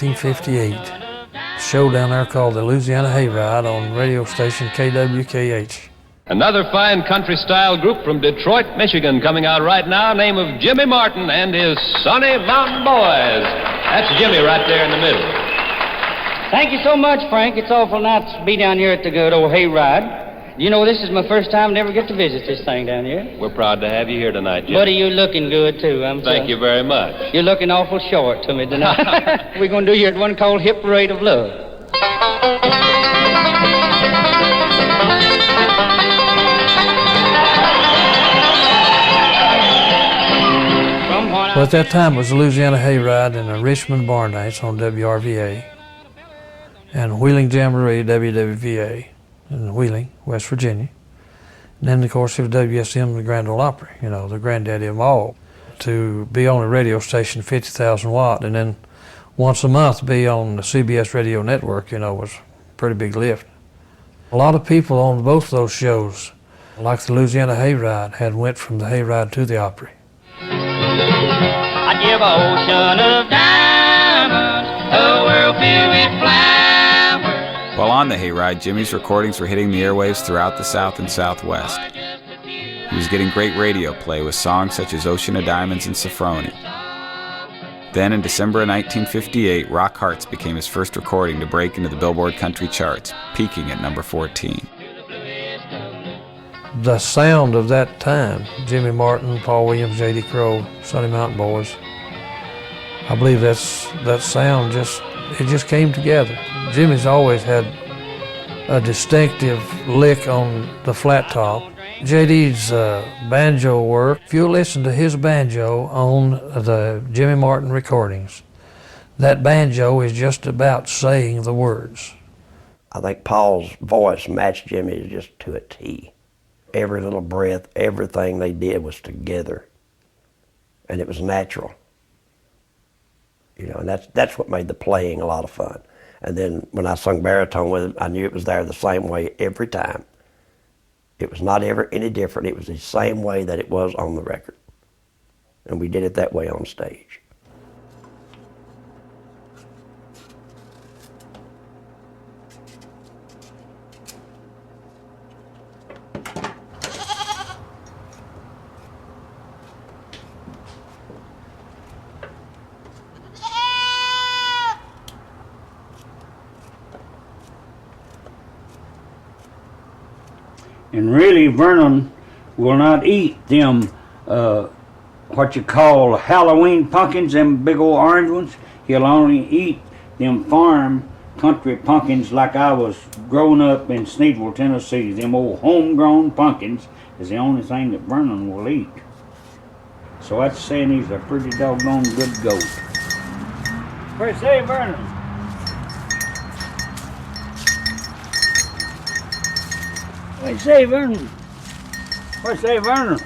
1958. A show down there called the Louisiana Hayride on radio station KWKH. Another fine country-style group from Detroit, Michigan, coming out right now, name of Jimmy Martin and his Sonny Mountain Boys. That's Jimmy right there in the middle. Thank you so much, Frank. It's awful nice to be down here at the good old Hayride. You know, this is my first time to ever get to visit this thing down here. We're proud to have you here tonight, Jimmy. Buddy, you're looking good, too. Thank you very much. You're looking awful short to me tonight. We're going to do you at one called Hip Parade of Love. Well, at that time it was the Louisiana Hayride and the Richmond Barn Dance on WRVA and Wheeling Jamboree, WWVA in Wheeling, West Virginia. And then, of course, it was WSM, the Grand Ole Opry, you know, the granddaddy of them all. To be on a radio station, 50,000 watt, and then once a month be on the CBS radio network, you know, was a pretty big lift. A lot of people on both of those shows, like the Louisiana Hayride, had went from the Hayride to the Opry. I'd give an ocean of diamonds, a world filled with flowers. While on the Hayride, Jimmy's recordings were hitting the airwaves throughout the South and Southwest. He was getting great radio play with songs such as Ocean of Diamonds and Safroni. Then in December of 1958, Rock Hearts became his first recording to break into the Billboard country charts, peaking at number 14. The sound of that time, Jimmy Martin, Paul Williams, J.D. Crowe, Sonny Mountain Boys, I believe that sound just came together. Jimmy's always had a distinctive lick on the flat top. J.D.'s banjo work, if you listen to his banjo on the Jimmy Martin recordings, that banjo is just about saying the words. I think Paul's voice matched Jimmy's just to a T. Every little breath, everything they did was together, and it was natural. You know, and that's what made the playing a lot of fun. And then when I sung baritone with him, I knew it was there the same way every time. It was not ever any different. It was the same way that it was on the record. And we did it that way on stage. And really, Vernon will not eat them, what you call Halloween pumpkins, them big old orange ones. He'll only eat them farm country pumpkins like I was growing up in Sneedville, Tennessee. Them old homegrown pumpkins is the only thing that Vernon will eat. So that's saying he's a pretty doggone good goat. What do you say, Vernon? What do you say, Vernon? What do you say, Vernon?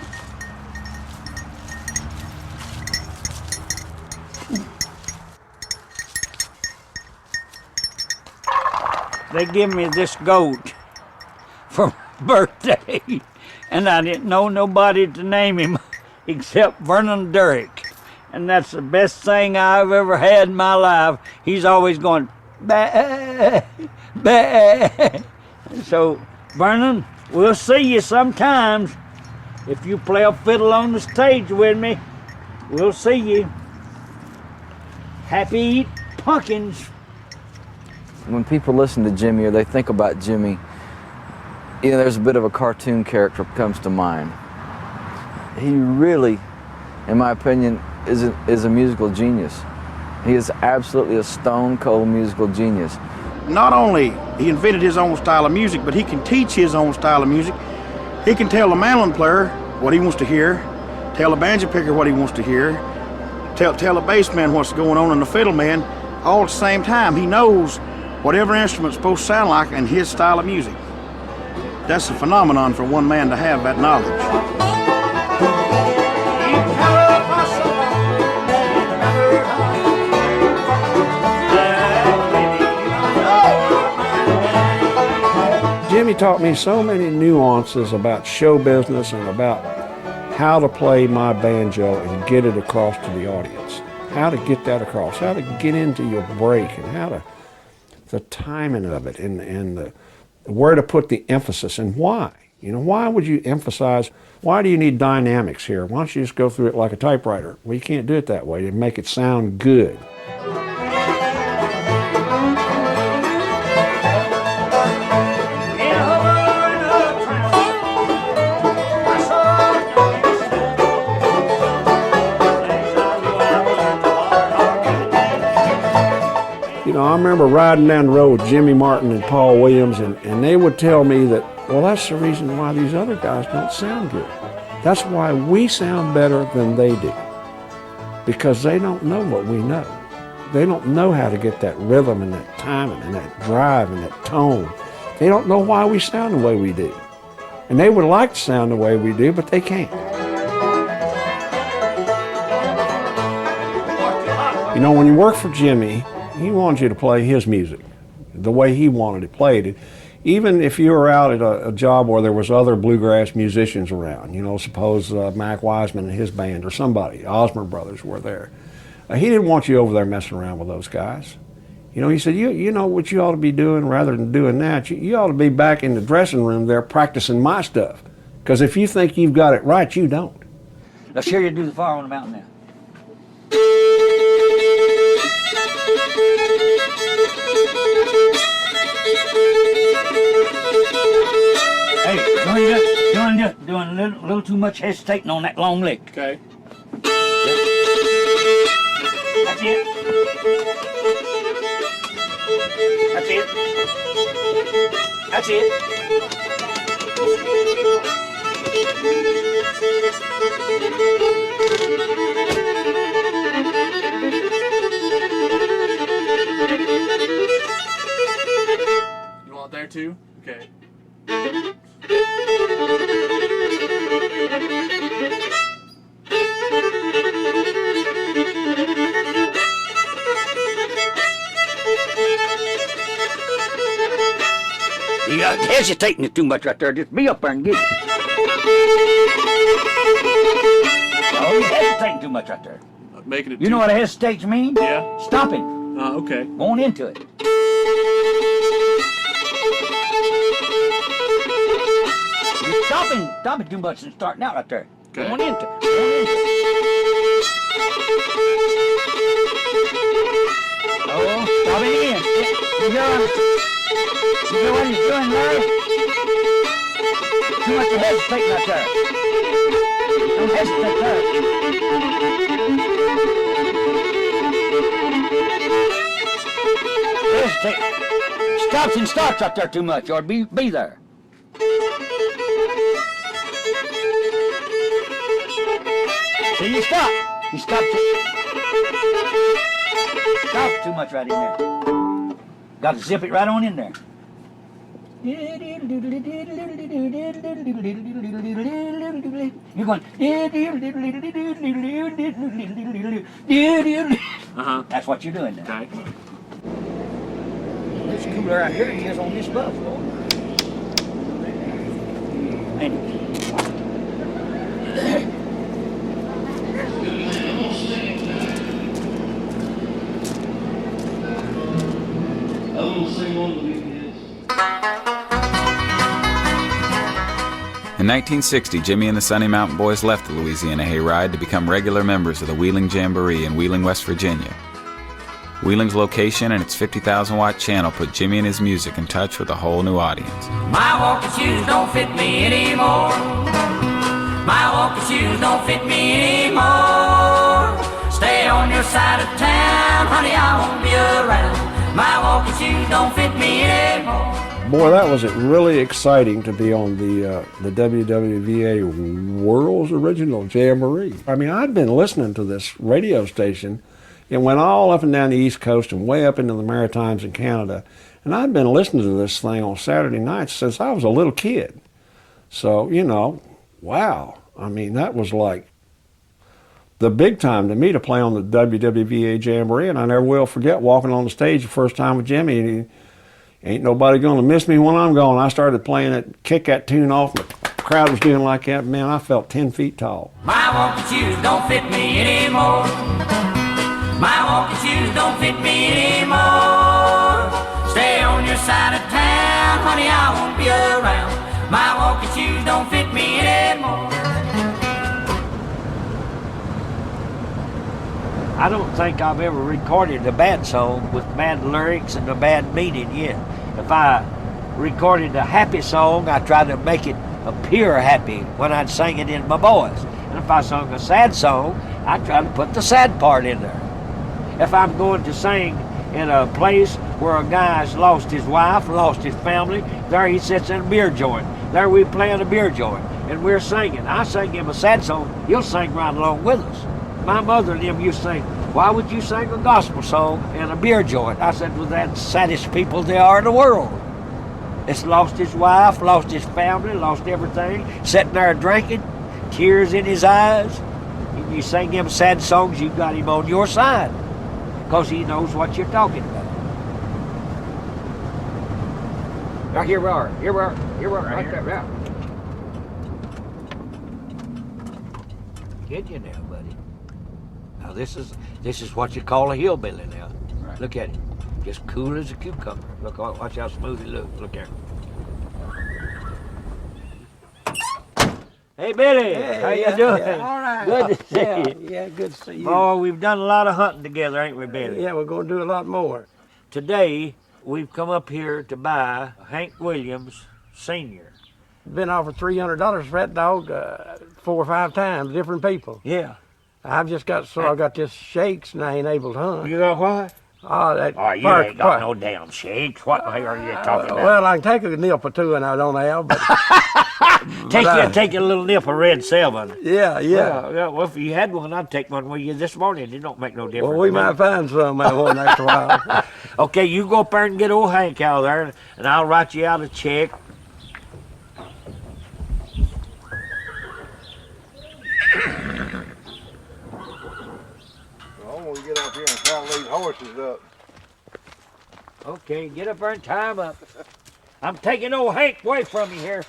They give me this goat for birthday, and I didn't know nobody to name him except Vernon Durrick. And that's the best thing I've ever had in my life. He's always going, bah, bah. So, Vernon, we'll see you sometimes. If you play a fiddle on the stage with me, we'll see you. Happy eat pumpkins. When people listen to Jimmy or they think about Jimmy, you know, there's a bit of a cartoon character that comes to mind. He really, in my opinion, is a musical genius. He is absolutely a stone-cold musical genius. Not only he invented his own style of music, but he can teach his own style of music. He can tell the mandolin player what he wants to hear, tell the banjo picker what he wants to hear, tell the bass man what's going on and the fiddle man, all at the same time. He knows whatever instrument's supposed to sound like in his style of music. That's a phenomenon for one man to have that knowledge. Jimmy taught me so many nuances about show business and about how to play my banjo and get it across to the audience. how to get that across, how to get into your break, and how to, the timing of it, and where to put the emphasis, and why. You know, why would you emphasize, why do you need dynamics here? Why don't you just go through it like a typewriter? Well, you can't do it that way. You make it sound good. You know, I remember riding down the road with Jimmy Martin and Paul Williams, and they would tell me that, well, that's the reason why these other guys don't sound good. That's why we sound better than they do. Because they don't know what we know. They don't know how to get that rhythm and that timing and that drive and that tone. They don't know why we sound the way we do. And they would like to sound the way we do, but they can't. You know, when you work for Jimmy, he wanted you to play his music the way he wanted it played. Even if you were out at a job where there was other bluegrass musicians around, you know, suppose Mac Wiseman and his band or somebody, Osmer Brothers were there. He didn't want you over there messing around with those guys. You know, he said, you know what you ought to be doing rather than doing that? You ought to be back in the dressing room there practicing my stuff. Because if you think you've got it right, you don't. Let's hear you do the Fire on the Mountain now. Hey, doing a little too much hesitating on that long lick. Okay. That's it. That's it. That's it. You want there too? Okay. You're hesitating it too much right there. Just be up there and get it. Oh, you're hesitating too much right there. Making it. You know what a hesitate means? Yeah. Stopping. Okay. Going into it. You're stopping too much and starting out right there. Okay. Going into it. Going into it. Oh, stopping again. You know what he's doing, Larry? Too much of hesitating right there. Don't hesitate there. Hesitate. Stops and starts right there too much, or be there. See, you stop. You stop. Stops too much right in there. Got to zip it right on in there. You're going. That's what you're doing now. Okay. It's cooler out here than it is on this bus, boy. In 1960, Jimmy and the Sunny Mountain Boys left the Louisiana Hayride to become regular members of the Wheeling Jamboree in Wheeling, West Virginia. Wheeling's location and its 50,000-watt channel put Jimmy and his music in touch with a whole new audience. My walking shoes don't fit me anymore. My walking shoes don't fit me anymore. Stay on your side of town, honey, I won't be around. My walking shoes don't fit me anymore. Boy, that was really exciting to be on the WWVA World's Original Jamboree. I mean, I'd been listening to this radio station. It went all up and down the East Coast and way up into the Maritimes in Canada. And I'd been listening to this thing on Saturday nights since I was a little kid. So, you know, wow. I mean, that was like the big time to me to play on the WWVA Jamboree. And I never will forget walking on the stage the first time with Jimmy. And ain't nobody going to miss me when I'm gone. I started playing it, kick that tune off, and the crowd was doing like that. Man, I felt 10 feet tall. My walking shoes don't fit me anymore. My walking shoes don't fit me anymore. Stay on your side of town, honey, I won't be around. My walking shoes don't fit me anymore. I don't think I've ever recorded a bad song with bad lyrics and a bad meaning yet. If I recorded a happy song, I tried to make it appear happy when I'd sing it in my voice. And if I sung a sad song, I tried to put the sad part in there. If I'm going to sing in a place where a guy's lost his wife, lost his family, there he sits in a beer joint. There we playing a beer joint, and we're singing. I sing him a sad song, he'll sing right along with us. My mother and them used to say, why would you sing a gospel song in a beer joint? I said, well, that's the saddest people there are in the world. It's lost his wife, lost his family, lost everything, sitting there drinking, tears in his eyes. And you sing him sad songs, you've got him on your side, because he knows what you're talking about. Now, here we are, right there, yeah. Get you now, buddy. Now this is what you call a hillbilly now. Right. Look at him, just cool as a cucumber. Look, watch how smooth he looks. Look there. Hey Billy, how you doing? Yeah, all right. Good to see you. Yeah, good to see you. Oh, we've done a lot of hunting together, ain't we, Billy? Yeah, we're going to do a lot more. Today we've come up here to buy Hank Williams Sr. Been offered $300 for that dog 4 or 5 times, different people. Yeah. I've just got, I got this shakes and I ain't able to hunt. You got what? Oh, that. Oh, you ain't got no damn shakes. What the hell are you talking about? Well, I can take a nip or two and I don't have, but. Take a little nip of Red 7. Yeah. Well, if you had one, I'd take one with you this morning. It don't make no difference. Well, we might find some one after a while. Okay, you go up there and get old Hank out there, and I'll write you out a check. I want to get up here and try to lead horses up. Okay, get up there and tie them up. I'm taking old Hank away from you here.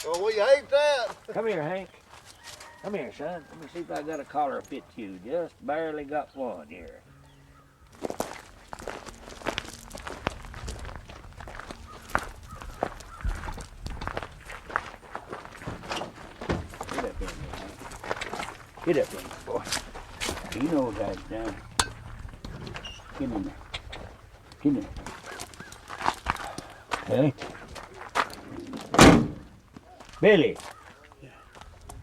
Well, we hate that. Come here, Hank. Come here, son. Let me see if I got a collar that fits you. Just barely got one here. Get up in there, Hank. Get up in there, boy. You know that's down. Get in there. Get in there. Okay. Billy,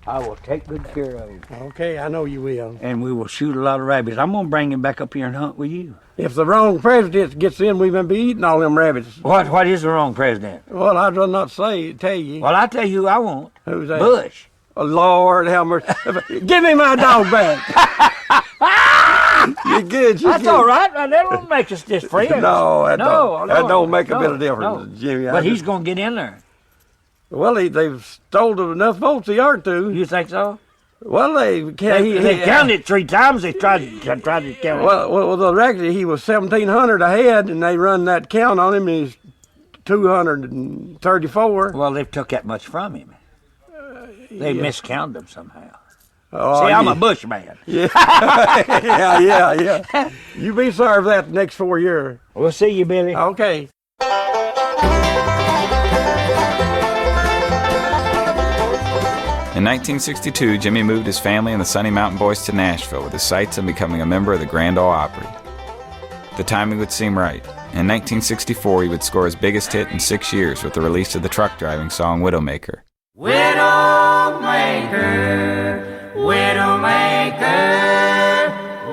I will take good care of him. Okay, I know you will. And we will shoot a lot of rabbits. I'm going to bring him back up here and hunt with you. If the wrong president gets in, we're going to be eating all them rabbits. What is the wrong president? Well, I'd rather not tell you. Well, I'll tell you who I want. Who's that? Bush. Oh, Lord, have mercy. Give me my dog back. You're good. That's all right. That don't make us just friends. No, that don't make a bit of difference, Jimmy. But he's going to get in there. Well, they've stole enough votes they are to. You think so? Well, they counted it 3 times. They tried to count it. Well, the record, he was 1,700 ahead, and they run that count on him, and he's 234. Well, they've took that much from him. They miscounted him somehow. Oh, see, I'm a Bush man. Yeah. yeah. You be sorry for that the next 4 years. We'll see you, Billy. Okay. In 1962, Jimmy moved his family and the Sunny Mountain Boys to Nashville with his sights on becoming a member of the Grand Ole Opry. The timing would seem right. In 1964, he would score his biggest hit in 6 years with the release of the truck driving song Widowmaker. Widowmaker, Widowmaker,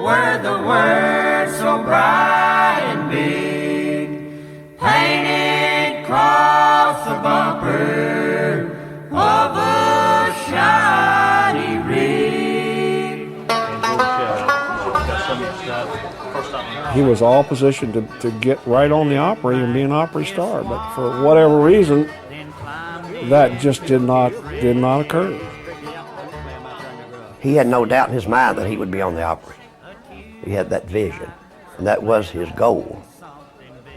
were the words so bright and big, painted across the bumper of a shiny rig. He was all positioned to get right on the Opry and be an Opry star, but for whatever reason, that just did not occur. He had no doubt in his mind that he would be on the Opry. He had that vision, and that was his goal.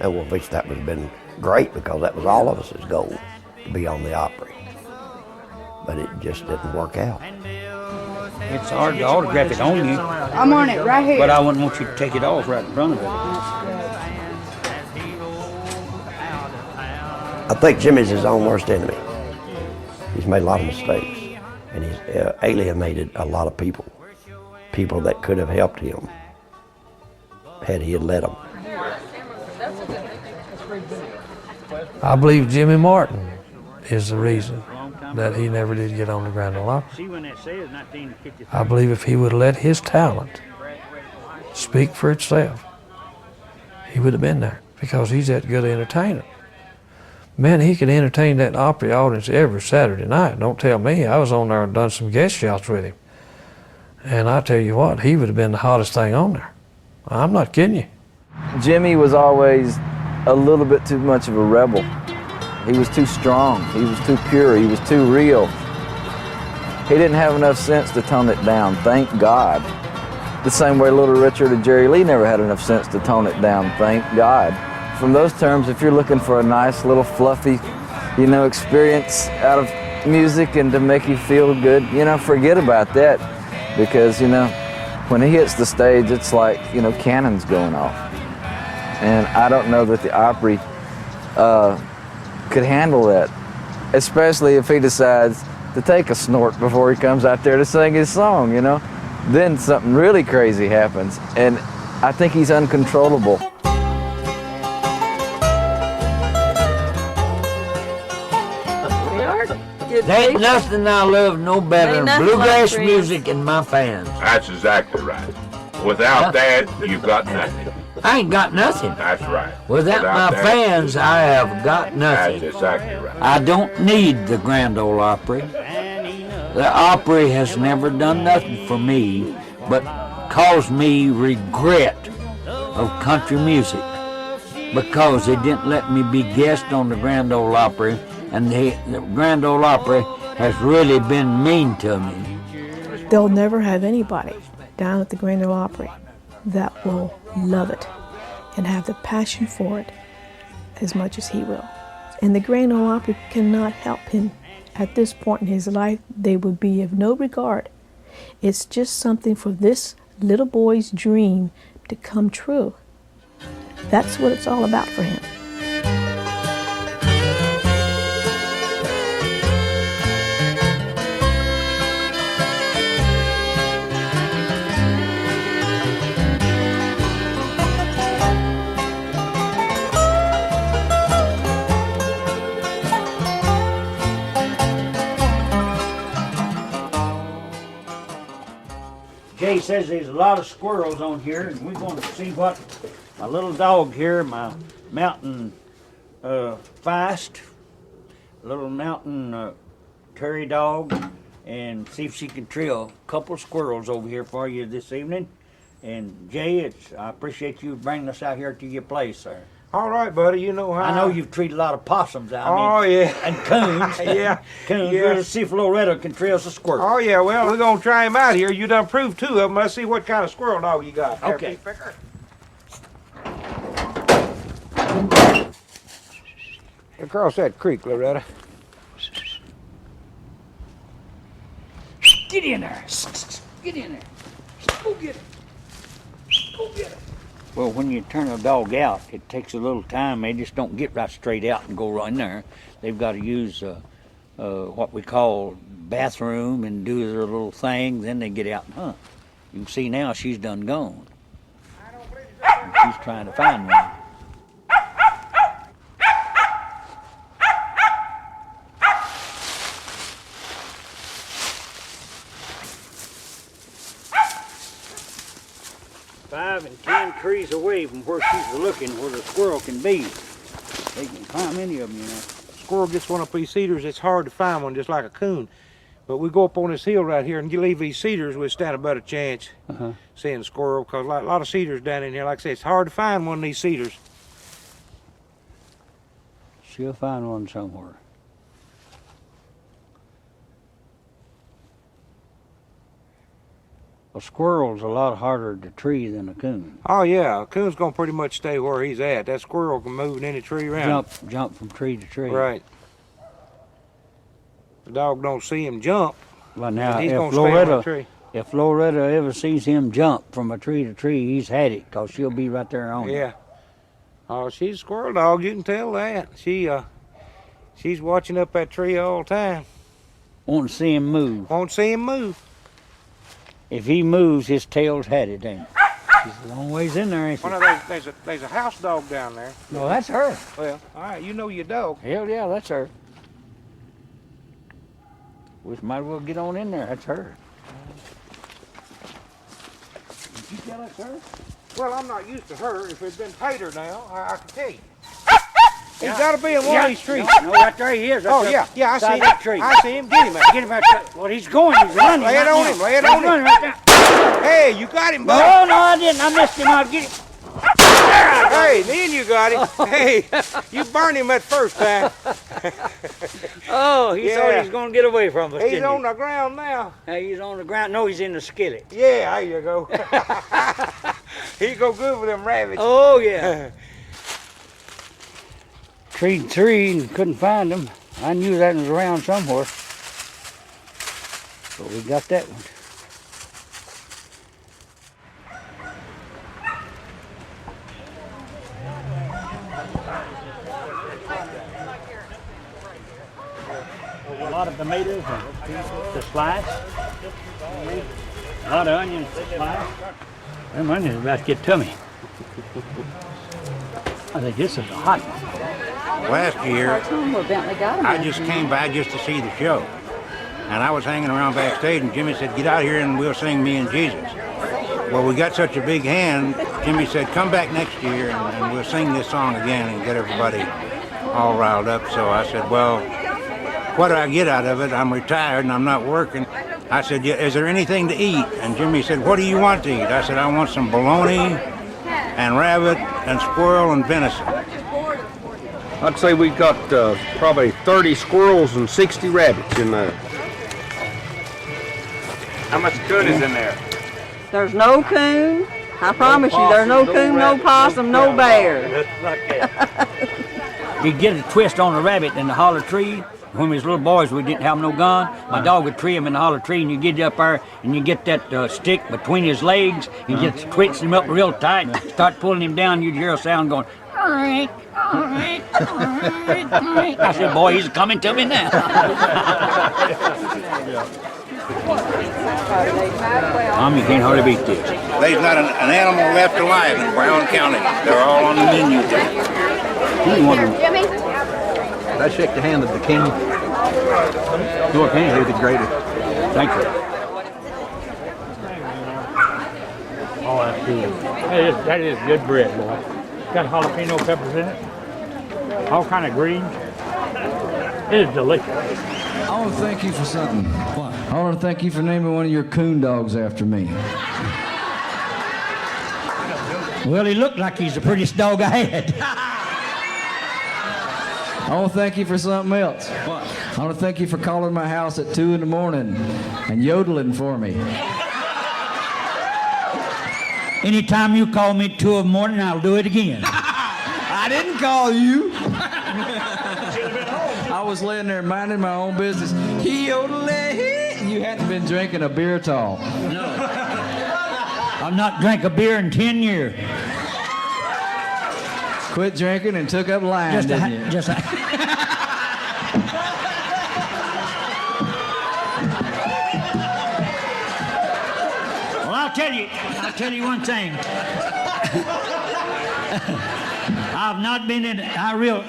And well, that would have been great because that was all of us' goal, to be on the Opry. But it just didn't work out. It's hard to autograph it on you. I'm on it right here. But I wouldn't want you to take it off right in front of it. I think Jimmy's his own worst enemy. He's made a lot of mistakes, and he's alienated a lot of people that could have helped him had he had let them. I believe Jimmy Martin is the reason that he never did get on the Grand Ole Opry. I believe if he would have let his talent speak for itself, he would have been there, because he's that good an entertainer. Man, he could entertain that Opry audience every Saturday night. Don't tell me. I was on there and done some guest shots with him. And I tell you what, he would have been the hottest thing on there. I'm not kidding you. Jimmy was always a little bit too much of a rebel. He was too strong. He was too pure. He was too real. He didn't have enough sense to tone it down, thank God. The same way Little Richard and Jerry Lee never had enough sense to tone it down, thank God. From those terms, if you're looking for a nice little fluffy, experience out of music and to make you feel good, forget about that. Because, when he hits the stage, it's like, cannons going off. And I don't know that the Opry could handle that, especially if he decides to take a snort before he comes out there to sing his song, Then something really crazy happens, and I think he's uncontrollable. There ain't nothing I love no better than bluegrass music and my fans. That's exactly right. Without that, you've got nothing. I ain't got nothing. That's right. Without my fans, I have got nothing. That's exactly right. I don't need the Grand Ole Opry. The Opry has never done nothing for me but caused me regret of country music, because they didn't let me be guest on the Grand Ole Opry, and the Grand Ole Opry has really been mean to me. They'll never have anybody down at the Grand Ole Opry that will love it and have the passion for it as much as he will. And the Grand Ole Opry cannot help him. At this point in his life, they would be of no regard. It's just something for this little boy's dream to come true. That's what it's all about for him. Jay says there's a lot of squirrels on here, and we're going to see what my little dog here, my mountain feist, little mountain prairie dog, and see if she can trail a couple squirrels over here for you this evening. And Jay, I appreciate you bringing us out here to your place, sir. All right, buddy. You know how I know you've treated a lot of possums out. Oh, yeah. And coons. Yeah. Coons. Yeah. Let's see if Loretta can trail some squirrels. Oh, yeah. Well, we're going to try him out here. You done proved 2 of them. Let's see what kind of squirrel dog you got. Okay. Across that creek, Loretta. Get in there. Get in there. Go get it. Go get it. Well, when you turn a dog out, it takes a little time. They just don't get right straight out and go right in there. They've got to use what we call bathroom and do their little thing. Then they get out and hunt. You can see now she's done gone. And she's trying to find one. Five and 10 trees away from where she's looking, where the squirrel can be. They can climb any of them, you know. Squirrel gets one up these cedars, it's hard to find one just like a coon. But we go up on this hill right here and you leave these cedars, we'll stand a better chance seeing a squirrel, because a lot of cedars down in here. Like I said, it's hard to find one of these cedars. She'll find one somewhere. A squirrel's a lot harder to tree than a coon. Oh yeah, a coon's gonna pretty much stay where he's at. That squirrel can move in any tree around. Jump from tree to tree. Right. The dog don't see him jump. Well, now he's if gonna stay on the Loretta tree. If Loretta ever sees him jump from a tree to tree, he's had it, 'cause she'll be right there on him. Yeah. Oh, she's a squirrel dog. You can tell that. She's watching up that tree all the time. Won't see him move. Won't see him move. If he moves, his tail's had it, ain't it? She's a long ways in there, ain't she? Well, there's a house dog down there. No, that's her. Well, all right, you know your dog. Hell yeah, that's her. We might as well get on in there. That's her. Did you tell us her? Well, I'm not used to her. If it'd been Tater now, I could tell you. He's got to be in one of these trees. No, right there he is. Oh, yeah, I see that tree. I see him. Get him. Get him out there. Well, he's going. He's running. Lay it on him. Lay it on him. Right there. Hey, you got him, bud. No, I didn't. I missed him. I'll get him. Hey, then you got him. Hey, you burned him that first time. Oh, he thought he was going to get away from us. He's on the ground now. Hey, he's on the ground. No, he's in the skillet. Yeah, there you go. He go good with them rabbits. Oh, yeah. Treed three and couldn't find him. I knew that was around somewhere. But we got that one. A lot of tomatoes and to slice. A lot of onions to slice. Them onions are about to get to me. I think this is a hot one. Last year, I just came by just to see the show. And I was hanging around backstage, and Jimmy said, get out here and we'll sing Me and Jesus. Well, we got such a big hand, Jimmy said, come back next year and we'll sing this song again and get everybody all riled up. So I said, well, what do I get out of it? I'm retired and I'm not working. I said, yeah, is there anything to eat? And Jimmy said, what do you want to eat? I said, I want some bologna and rabbit and squirrel and venison. I'd say we've got probably 30 squirrels and 60 rabbits in there. How much coon is in there? There's no coon. I promise you, there's no coon, no possum, no bear. He'd get a twist on a rabbit in the holler tree. When we was little boys, we didn't have no gun. My dog would tree him in the holler tree, and you get up there, and you get that stick between his legs, and you just twitch him up real tight, and start pulling him down, you'd hear a sound going, I said, boy, he's coming to me now. Mom, you can't hardly beat this. There's not an animal left alive in Brown County. They're all on the menu there. Jimmy? I shake the hand of the king. Your king is the greatest. Thank you. Oh, that's good. That is good bread, boy. Got jalapeno peppers in it. All kind of greens. It is delicious. I want to thank you for something. What? I want to thank you for naming one of your coon dogs after me. Well, he looked like he's the prettiest dog I had. I want to thank you for something else. What? I want to thank you for calling my house at 2 in the morning and yodeling for me. Anytime you call me at 2 in the morning, I'll do it again. I didn't call you. I was laying there minding my own business. You hadn't been drinking a beer at all. No. I've not drank a beer in 10 years. Quit drinking and took up lying, didn't you? Well, I'll tell you one thing. I've not been in. I will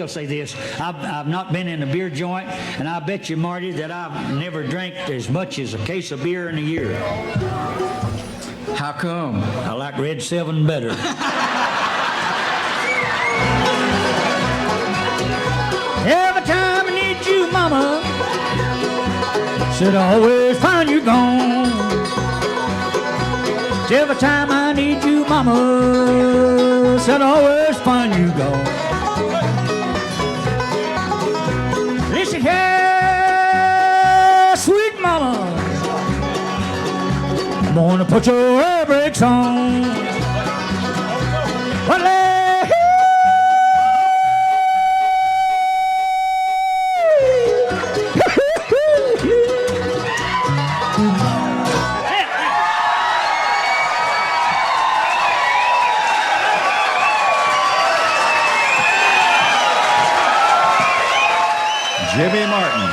say this. I've not been in a beer joint, and I bet you, Marty, that I've never drank as much as a case of beer in a year. How come? I like Red 7 better. Every time I need you, Mama, said I always find you gone. Every time I need you, Mama, said I always find you gone. Listen here, sweet Mama, I'm gonna put your air brakes on. Well, Jimmy Martin,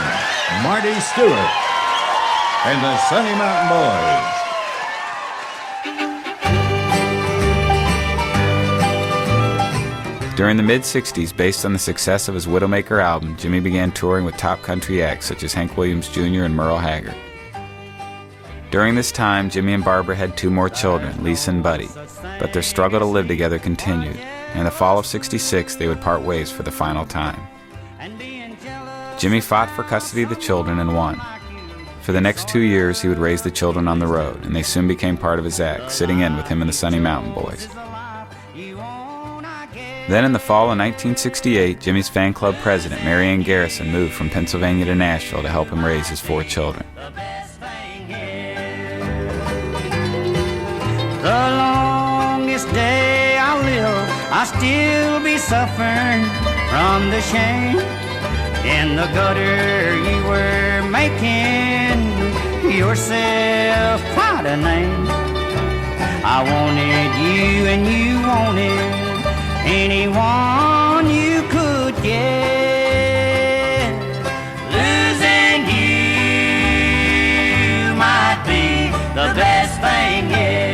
Marty Stewart, and the Sunny Mountain Boys. During the mid-'60s, based on the success of his Widowmaker album, Jimmy began touring with top country acts such as Hank Williams Jr. and Merle Haggard. During this time, Jimmy and Barbara had 2 more children, Lisa and Buddy, but their struggle to live together continued, and in the fall of '66 they would part ways for the final time. Jimmy fought for custody of the children and won. For the next 2 years, he would raise the children on the road, and they soon became part of his act, sitting in with him and the Sunny Mountain Boys. Then in the fall of 1968, Jimmy's fan club president, Mary Ann Garrison, moved from Pennsylvania to Nashville to help him raise his 4 children. The longest day I live, I'll still be suffering from the shame. In the gutter you were making yourself quite a name. I wanted you and you wanted anyone you could get. Losing you might be the best thing yet.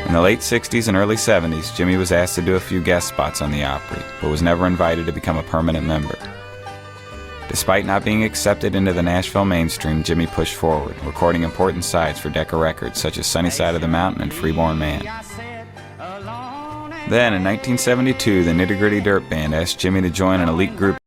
In the late '60s and early '70s, Jimmy was asked to do a few guest spots on the Opry, but was never invited to become a permanent member. Despite not being accepted into the Nashville mainstream, Jimmy pushed forward, recording important sides for Decca Records such as Sunny Side of the Mountain and Freeborn Man. Then, in 1972, the Nitty Gritty Dirt Band asked Jimmy to join an elite group